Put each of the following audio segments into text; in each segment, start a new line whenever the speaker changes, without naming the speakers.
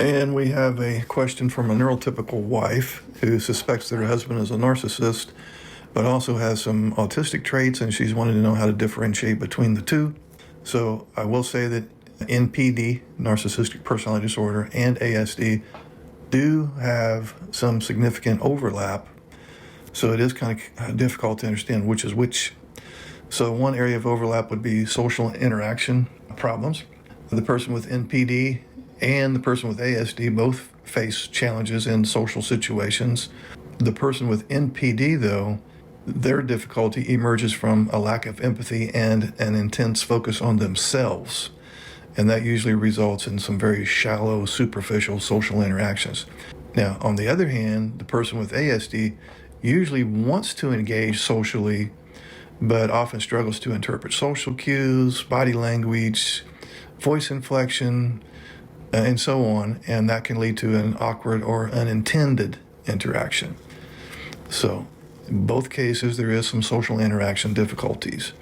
And we have a question from a neurotypical wife who suspects that her husband is a narcissist, but also has some autistic traits, and she's wanted to know how to differentiate between the two. So I will say that NPD, narcissistic personality disorder, and ASD do have some significant overlap. So it is kind of difficult to understand which is which. So one area of overlap would be social interaction problems. The person with NPD and the person with ASD both face challenges in social situations. The person with NPD, though, their difficulty emerges from a lack of empathy and an intense focus on themselves. And that usually results in some very shallow, superficial social interactions. Now, on the other hand, the person with ASD usually wants to engage socially, but often struggles to interpret social cues, body language, voice inflection, and so on, and that can lead to an awkward or unintended interaction. So, in both cases, there is some social interaction difficulties.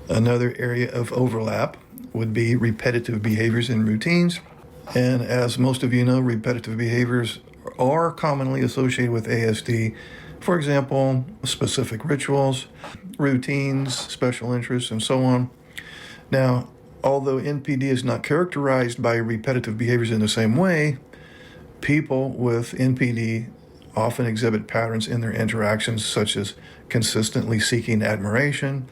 Another area of overlap would be repetitive behaviors and routines. And as most of you know, repetitive behaviors are commonly associated with ASD. For example, specific rituals, routines, special interests, and so on. Now, although NPD is not characterized by repetitive behaviors in the same way, people with NPD often exhibit patterns in their interactions, such as consistently seeking admiration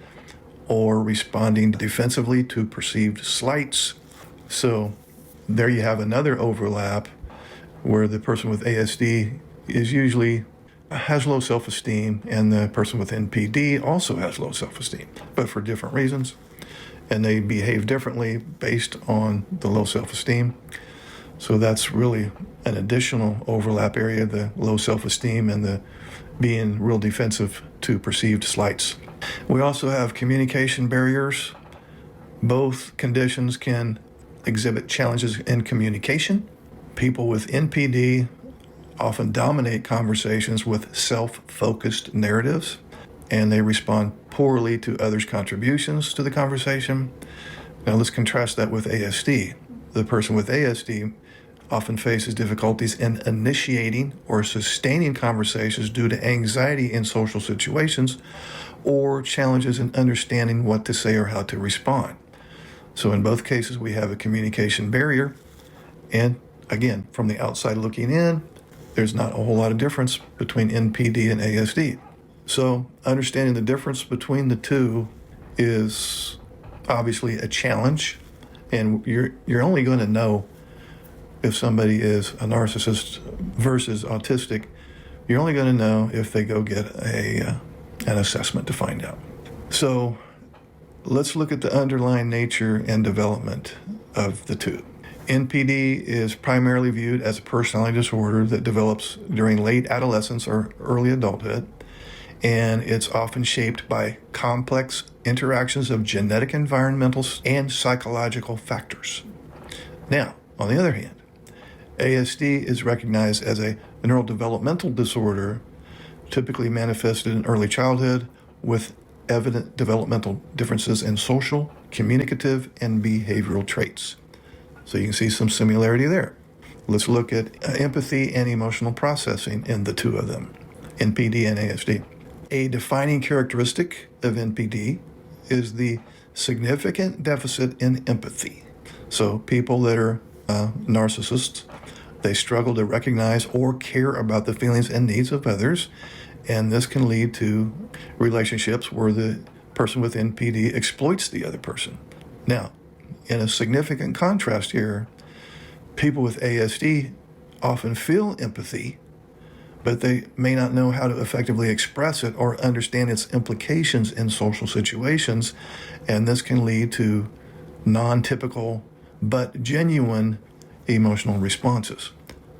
or responding defensively to perceived slights. So there you have another overlap where the person with ASD is usually has low self-esteem, and the person with NPD also has low self-esteem, but for different reasons. And they behave differently based on the low self-esteem. So that's really an additional overlap area, the low self-esteem and the being real defensive to perceived slights. We also have communication barriers. Both conditions can exhibit challenges in communication. People with NPD often dominate conversations with self-focused narratives, and they respond poorly to others' contributions to the conversation. Now let's contrast that with ASD. The person with ASD often faces difficulties in initiating or sustaining conversations due to anxiety in social situations or challenges in understanding what to say or how to respond. So in both cases, we have a communication barrier. And again, from the outside looking in, there's not a whole lot of difference between NPD and ASD. So understanding the difference between the two is obviously a challenge, and you're only going to know if somebody is a narcissist versus autistic. You're only going to know if they go get an assessment to find out. So let's look at the underlying nature and development of the two. NPD is primarily viewed as a personality disorder that develops during late adolescence or early adulthood, and it's often shaped by complex interactions of genetic, environmental, and psychological factors. Now, on the other hand, ASD is recognized as a neurodevelopmental disorder, typically manifested in early childhood with evident developmental differences in social, communicative, and behavioral traits. So you can see some similarity there. Let's look at empathy and emotional processing in the two of them, NPD and ASD. A defining characteristic of NPD is the significant deficit in empathy. So people that are narcissists, they struggle to recognize or care about the feelings and needs of others, and this can lead to relationships where the person with NPD exploits the other person. Now, in a significant contrast here, people with ASD often feel empathy, but they may not know how to effectively express it or understand its implications in social situations, and this can lead to non-typical but genuine emotional responses.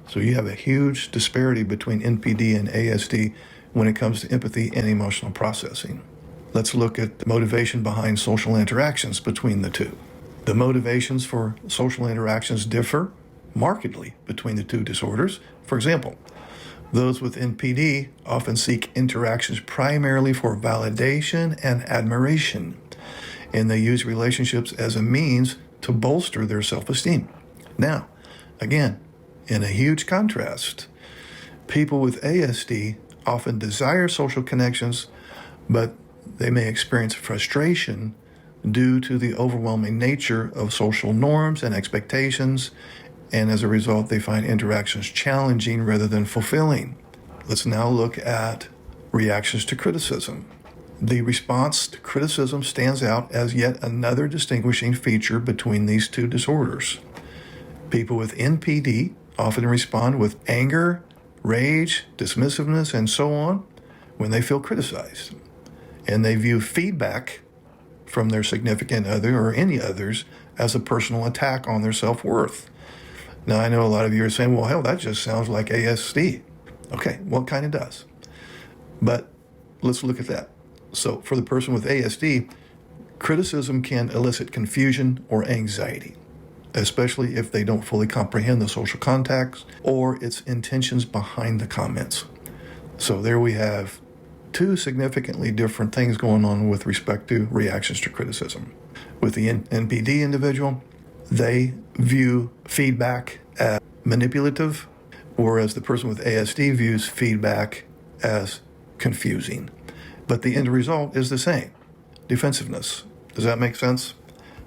So you have a huge disparity between NPD and ASD when it comes to empathy and emotional processing. Let's look at the motivation behind social interactions between the two. The motivations for social interactions differ markedly between the two disorders. For example, those with NPD often seek interactions primarily for validation and admiration, and they use relationships as a means to bolster their self-esteem. Now, again, In a huge contrast, people with ASD often desire social connections, but they may experience frustration due to the overwhelming nature of social norms and expectations, and as a result, they find interactions challenging rather than fulfilling. Let's now look at reactions to criticism. The response to criticism stands out as yet another distinguishing feature between these two disorders. People with NPD often respond with anger, rage, dismissiveness, and so on when they feel criticized. And they view feedback from their significant other or any others as a personal attack on their self-worth. Now, I know a lot of you are saying, well, hell, that just sounds like ASD. Okay, well, it kind of does. But let's look at that. So for the person with ASD, criticism can elicit confusion or anxiety, especially if they don't fully comprehend the social context or its intentions behind the comments. So there we have two significantly different things going on with respect to reactions to criticism. With the NPD individual, they view feedback as manipulative, whereas the person with ASD views feedback as confusing. But the end result is the same, defensiveness. Does that make sense?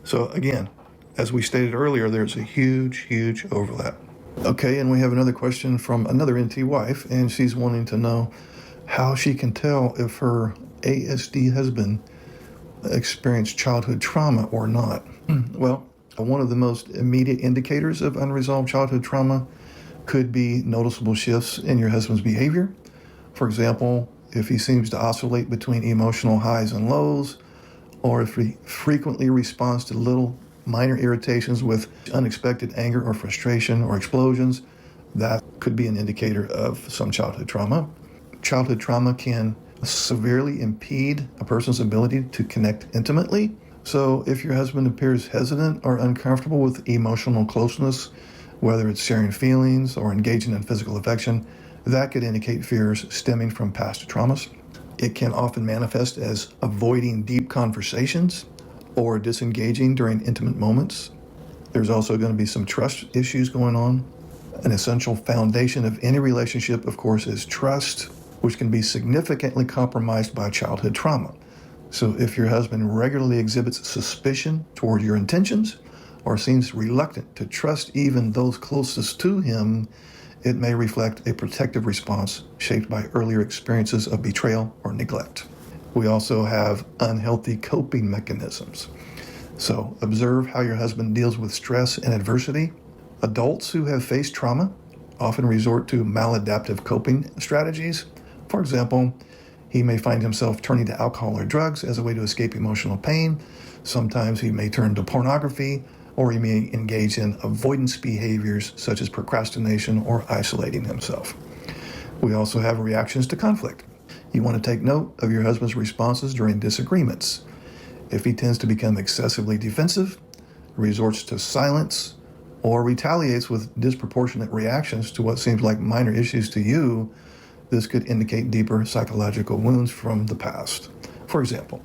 So again, as we stated earlier, there's a huge overlap. Okay, and we have another question from another NT wife, and she's wanting to know how she can tell if her ASD husband experienced childhood trauma or not. Well, one of the most immediate indicators of unresolved childhood trauma could be noticeable shifts in your husband's behavior. For example, if he seems to oscillate between emotional highs and lows, or if he frequently responds to little minor irritations with unexpected anger or frustration or explosions, that could be an indicator of some childhood trauma. Childhood trauma can severely impede a person's ability to connect intimately. So if your husband appears hesitant or uncomfortable with emotional closeness, whether it's sharing feelings or engaging in physical affection, that could indicate fears stemming from past traumas. It can often manifest as avoiding deep conversations or disengaging during intimate moments. There's also going to be some trust issues going on. An essential foundation of any relationship, of course, is trust, which can be significantly compromised by childhood trauma. So if your husband regularly exhibits suspicion toward your intentions or seems reluctant to trust even those closest to him, it may reflect a protective response shaped by earlier experiences of betrayal or neglect. We also have unhealthy coping mechanisms. So observe how your husband deals with stress and adversity. Adults who have faced trauma often resort to maladaptive coping strategies. For example, he may find himself turning to alcohol or drugs as a way to escape emotional pain. Sometimes he may turn to pornography, or he may engage in avoidance behaviors such as procrastination or isolating himself. We also have reactions to conflict. You want to take note of your husband's responses during disagreements. If he tends to become excessively defensive, resorts to silence, or retaliates with disproportionate reactions to what seems like minor issues to you, this could indicate deeper psychological wounds from the past. For example,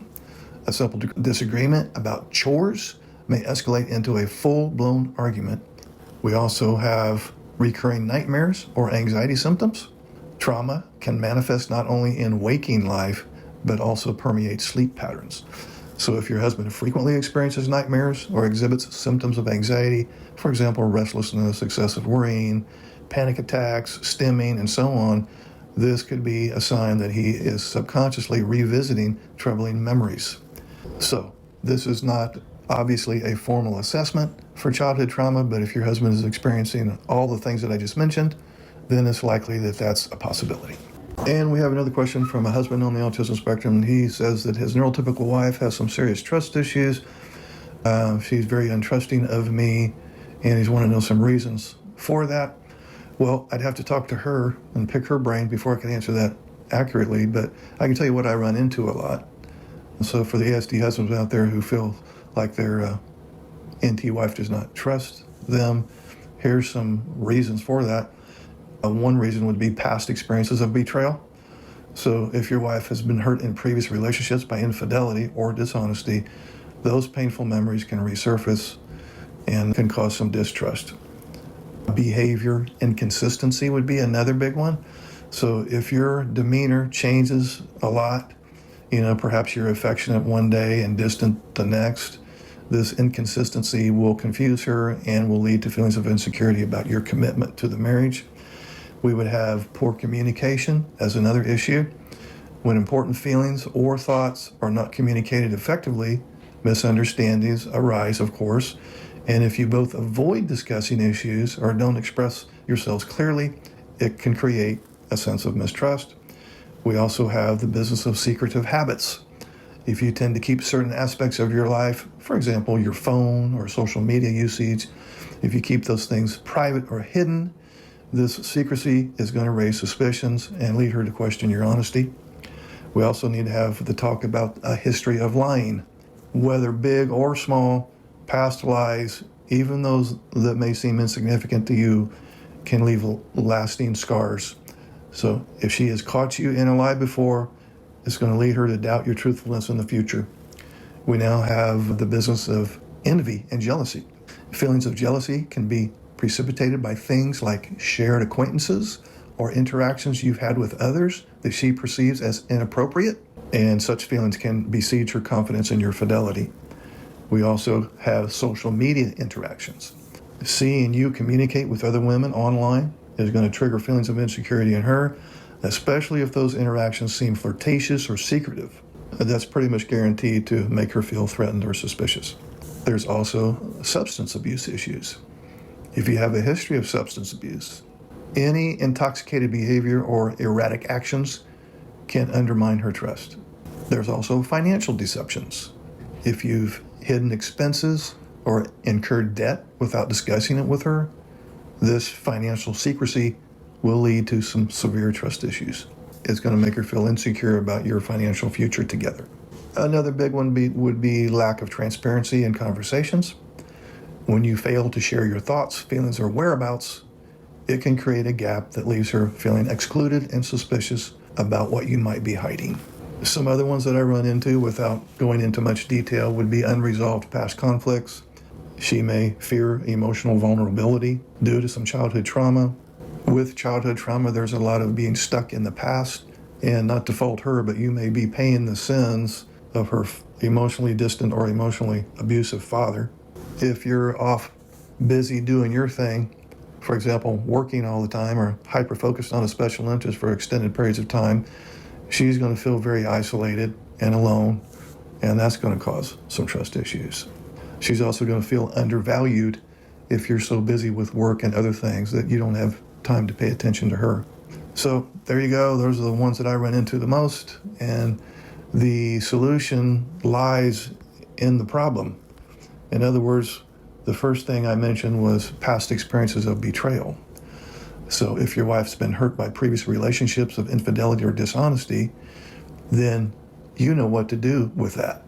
a simple disagreement about chores may escalate into a full-blown argument. We also have recurring nightmares or anxiety symptoms. Trauma can manifest not only in waking life, but also permeate sleep patterns. So if your husband frequently experiences nightmares or exhibits symptoms of anxiety, for example, restlessness, excessive worrying, panic attacks, stimming, and so on, this could be a sign that he is subconsciously revisiting troubling memories. So this is not obviously a formal assessment for childhood trauma, but if your husband is experiencing all the things that I just mentioned, then it's likely that that's a possibility. And we have another question from a husband on the autism spectrum. He says that his neurotypical wife has some serious trust issues. She's very untrusting of me, and he's wanting to know some reasons for that. Well, I'd have to talk to her and pick her brain before I could answer that accurately, but I can tell you what I run into a lot. So for the ASD husbands out there who feel like their NT wife does not trust them, here's some reasons for that. One reason would be past experiences of betrayal. So if your wife has been hurt in previous relationships by infidelity or dishonesty, those painful memories can resurface and can cause some distrust. Behavior inconsistency would be another big one. So if your demeanor changes a lot, perhaps you're affectionate one day and distant the next, this inconsistency will confuse her and will lead to feelings of insecurity about your commitment to the marriage. We would have poor communication as another issue. When important feelings or thoughts are not communicated effectively, misunderstandings arise, of course. And if you both avoid discussing issues or don't express yourselves clearly, it can create a sense of mistrust. We also have the business of secretive habits. If you tend to keep certain aspects of your life, for example, your phone or social media usage, if you keep those things private or hidden, this secrecy is going to raise suspicions and lead her to question your honesty. We also need to have the talk about a history of lying, whether big or small. Past lies, even those that may seem insignificant to you, can leave lasting scars. So if she has caught you in a lie before, it's going to lead her to doubt your truthfulness in the future. We now have the business of envy and jealousy. Feelings of jealousy can be precipitated by things like shared acquaintances or interactions you've had with others that she perceives as inappropriate, and such feelings can besiege her confidence in your fidelity. We also have social media interactions. Seeing you communicate with other women online is going to trigger feelings of insecurity in her, especially if those interactions seem flirtatious or secretive. That's pretty much guaranteed to make her feel threatened or suspicious. There's also substance abuse issues. If you have a history of substance abuse, any intoxicated behavior or erratic actions can undermine her trust. There's also financial deceptions. If you've hidden expenses or incurred debt without discussing it with her, this financial secrecy will lead to some severe trust issues. It's going to make her feel insecure about your financial future together. Another big one would be lack of transparency in conversations. When you fail to share your thoughts, feelings, or whereabouts, it can create a gap that leaves her feeling excluded and suspicious about what you might be hiding. Some other ones that I run into without going into much detail would be unresolved past conflicts. She may fear emotional vulnerability due to some childhood trauma. With childhood trauma, there's a lot of being stuck in the past, and not to fault her, but you may be paying the sins of her emotionally distant or emotionally abusive father. If you're off busy doing your thing, for example, working all the time or hyper-focused on a special interest for extended periods of time, she's going to feel very isolated and alone, and that's going to cause some trust issues. She's also going to feel undervalued if you're so busy with work and other things that you don't have time to pay attention to her. So there you go. Those are the ones that I run into the most, and the solution lies in the problem. In other words, the first thing I mentioned was past experiences of betrayal. So if your wife's been hurt by previous relationships of infidelity or dishonesty, then you know what to do with that.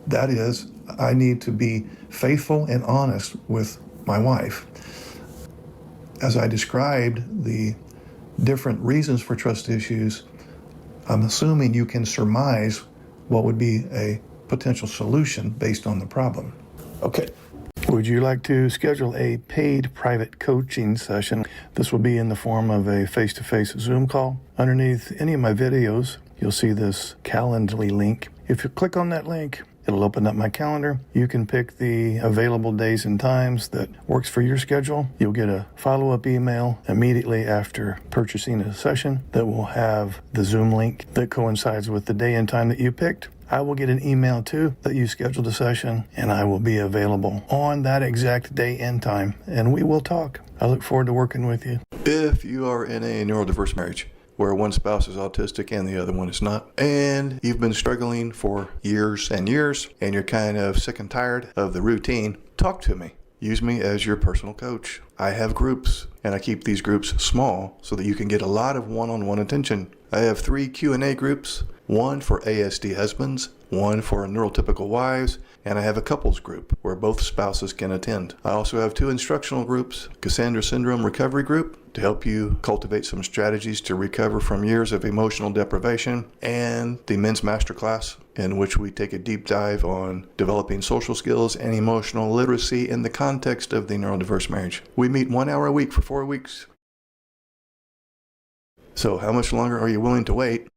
That is, I need to be faithful and honest with my wife. As I described the different reasons for trust issues, I'm assuming you can surmise what would be a potential solution based on the problem. Okay. Would you like to schedule a paid private coaching session? This will be in the form of a face-to-face Zoom call. Underneath any of my videos, you'll see this Calendly link. If you click on that link, it'll open up my calendar. You can pick the available days and times that works for your schedule. You'll get a follow-up email immediately after purchasing a session that will have the Zoom link that coincides with the day and time that you picked. I will get an email too that you scheduled a session, and I will be available on that exact day and time, and we will talk. I look forward to working with you. If you are in a neurodiverse marriage where one spouse is autistic and the other one is not, and you've been struggling for years and years, and you're kind of sick and tired of the routine, talk to me. Use me as your personal coach. I have groups, and I keep these groups small so that you can get a lot of one-on-one attention. I have 3 Q&A groups, one for ASD husbands, one for neurotypical wives, and I have a couples group where both spouses can attend. I also have 2 instructional groups, Cassandra Syndrome Recovery Group, to help you cultivate some strategies to recover from years of emotional deprivation, and the Men's Masterclass, in which we take a deep dive on developing social skills and emotional literacy in the context of the neurodiverse marriage. We meet 1 hour a week for 4 weeks. So how much longer are you willing to wait?